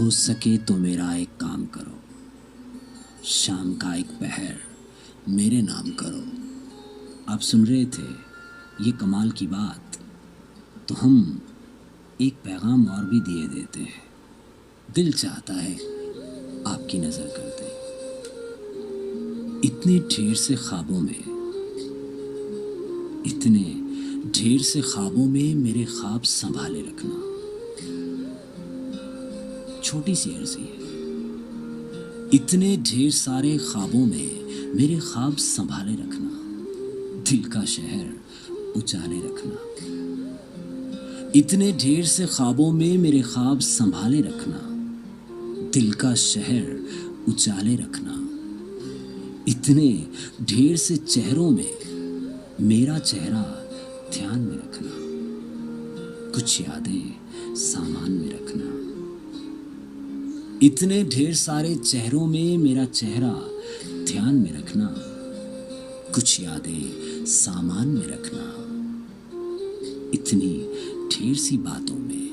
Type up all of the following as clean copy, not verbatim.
हो सके तो मेरा एक काम करो, शाम का एक पहर मेरे नाम करो। आप सुन रहे थे ये कमाल की बात, तो हम एक पैगाम और भी दिए देते हैं। दिल चाहता है आपकी नजर कर दे। इतने ढेर से ख्वाबों में, इतने ढेर से ख्वाबों में मेरे ख्वाब संभाले रखना। छोटी सी अर्जी है। इतने ढेर सारे ख्वाबों में मेरे ख्वाब संभाले रखना, दिल का शहर उजाले रखना। इतने ढेर से ख्वाबों में मेरे ख्वाब संभाले रखना, दिल का शहर उजाले रखना। इतने ढेर से चेहरों में मेरा चेहरा ध्यान में रखना, कुछ यादें सामान में रखना। इतने ढेर सारे चेहरों में मेरा चेहरा ध्यान में रखना, कुछ यादें सामान में रखना। इतनी ढेर सी बातों में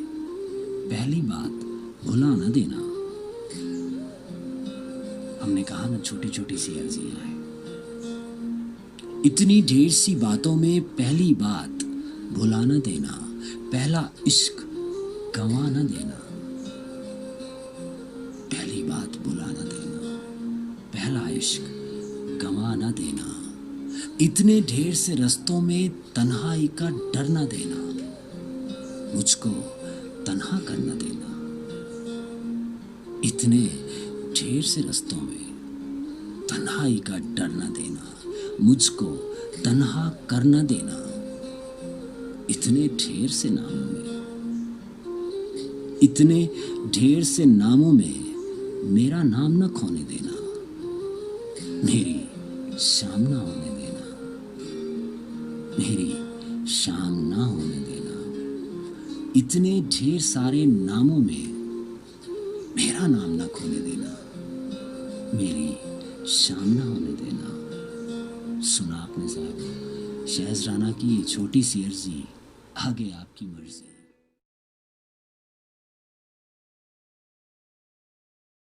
पहली बात भुला न देना। हमने कहा ना, छोटी छोटी सी अर्जियां हैं। इतनी ढेर सी बातों में पहली बात भुला न देना, पहला इश्क गंवा न देना। पहली बात भुला न देना, पहला इश्क गंवा न देना। इतने ढेर से रस्तों में तन्हाई का डर न देना, मुझको तन्हा कर न देना। इतने ढेर से रस्तों में तन्हाई का डर न देना, मुझको तन्हा कर न देना। इतने ढेर से नामों में, इतने ढेर से नामों में मेरा नाम न खोने देना, मेरी शाम ना होने देना, मेरी शाम ना होने देना। इतने ढेर सारे नामों में मेरा नाम ना खोने देना, मेरी शाम ना होने देना। सुना आपने साहब शहज़ राना की ये छोटी सी अर्जी, आगे आपकी मर्जी।